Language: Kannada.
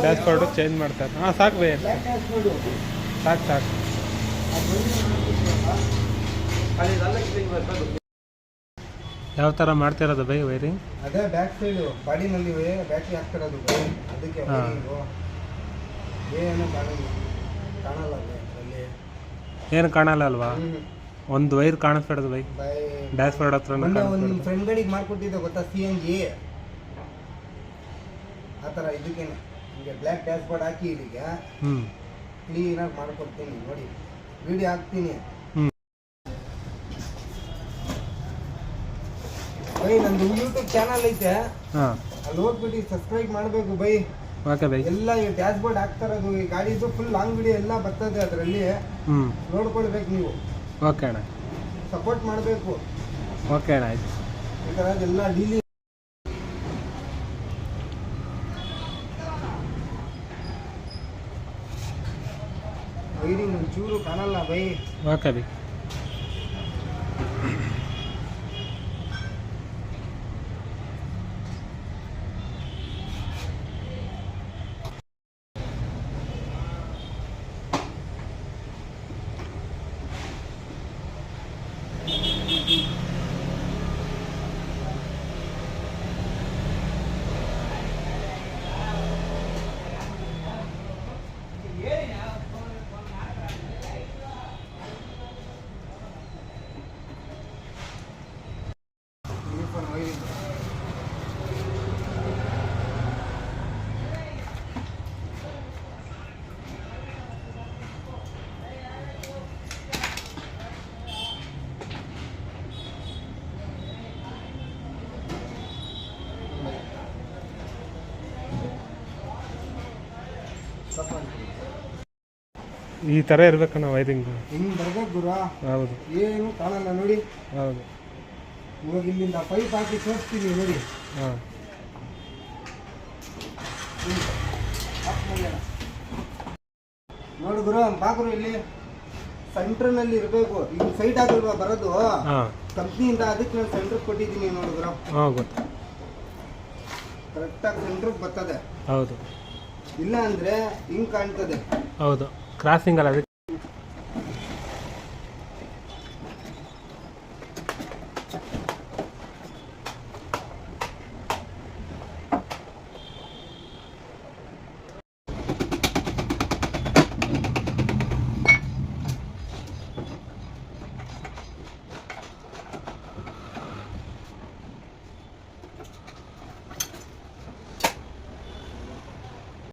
ಡ್ಯಾಶ್ ಬೋರ್ಡು ಚೇಂಜ್ ಮಾಡ್ತಾರೆ. ಹಾಂ ಸಾಕು ಬೈ, ಸಾಕು ಸಾಕು. ಯಾವ ಥರ ಮಾಡ್ತಿರೋದು ಬೈ ವೈರಿಂಗ್? ಅದೇ ಬ್ಯಾಕ್ ಸೈಡು ಬಾಡಿನಲ್ಲಿ ಬ್ಯಾಟ್ರಿ ಹಾಕ್ತಿರೋದು ಬೈ, ಅದಕ್ಕೆ ವೈರಿಂಗು ಏನು ಕಾಣಲ್ಲ ಅದರಲ್ಲಿ. ಏನು ಕಾಣಲ್ಲ ಅಲ್ವಾ? ಒಂದು ವೈರ್ ಕಾಣಿಸ್ಬಿಡೋದು ಬೈ ಡ್ಯಾಶ್ ಬೋರ್ಡ್ ಹತ್ರ. ಒಂದು ಫ್ರೆಂಡ್ ಗಾಡಿಗೆ ಮಾಡ್ಕೊಟ್ಟಿದ್ದೆ ಗೊತ್ತಾ, CNG ಆ ಥರ. ಇದಕ್ಕೇನೆ ಹಿಂಗೆ ಬ್ಲ್ಯಾಕ್ ಡ್ಯಾಶ್ ಬೋರ್ಡ್ ಹಾಕಿ ಇದಕ್ಕೆ ಕ್ಲೀನಾಗಿ ಮಾಡ್ಕೊಡ್ತೀನಿ ನೋಡಿ, ವಿಡಿಯೋ ಹಾಕ್ತೀನಿ ಬೈ. ನಂದು ಯೂಟ್ಯೂಬ್ ಚಾನಲ್ ಐತೆ, ಅಲ್ಲಿ ಹೋಗ್ಬಿಟ್ಟು ಸಬ್ಸ್ಕ್ರೈಬ್ ಮಾಡಬೇಕು ಬೈ. Okay by. ಎಲ್ಲ ಈ ಡ್ಯಾಶ್ ಬೋರ್ಡ್ ಹಾಕ್ತಾ ಇರೋದು, ಈ ಗಾಡಿದು ಫುಲ್ ಲಾಂಗ್ ವಿಡಿಯೋ ಎಲ್ಲ ಬರ್ತದೆ ಅದರಲ್ಲಿ, ನೋಡ್ಕೊಳ್ಬೇಕು ನೀವು. ಓಕೆ ಅಣ್ಣ, ಸಪೋರ್ಟ್ ಮಾಡಬೇಕು. ಓಕೆ ಅಣ್ಣ, ಆಯ್ತು. ಈ ಥರದ್ದೆಲ್ಲ ಡೀಲಿ ವೈರಿಂಗ್ ಒಂಚೂರು ಕಾಣಲ್ಲ ಬೈ. Okay by. ಈ ಥರ ಇರ್ಬೇಕಣ್ಣ ವೈರಿಂಗ್, ಹಿಂಗೆ ಬರ್ಬೇಕು ಗುರು. ಹೌದು, ಏನು ಕಾಣಲ್ಲ ನೋಡಿ. ಹೌದು, ಇವಾಗ ಇಲ್ಲಿಂದ ಪೈಪ್ ಹಾಕಿ ತೋರಿಸ್ತೀನಿ ನೋಡಿ. ಹಾಂ, ನೋಡಿ ಗುರು, ಬಾಗುರು ಇಲ್ಲಿ ಸೆಂಟ್ರ್ನಲ್ಲಿ ಇರಬೇಕು. ಈಗ ಸೈಡ್ ಆಗಿಲ್ವಾ ಬರೋದು ಕಂಪ್ನಿಯಿಂದ, ಅದಕ್ಕೆ ನಾನು ಸೆಂಟ್ರಿಗೆ ಕೊಟ್ಟಿದ್ದೀನಿ ನೋಡಿ ಗುರು. ಹಾಂ ಗೊತ್ತು, ಕರೆಕ್ಟಾಗಿ ಸೆಂಟ್ರಿಗೆ ಬರ್ತದೆ. ಹೌದು. ಇಲ್ಲ ಅಂದರೆ ಹಿಂಗೆ ಕಾಣ್ತದೆ. ಹೌದು, ಕ್ರಾಸಿಂಗ್ ಅಲ್ಲ ಅದಕ್ಕೆ.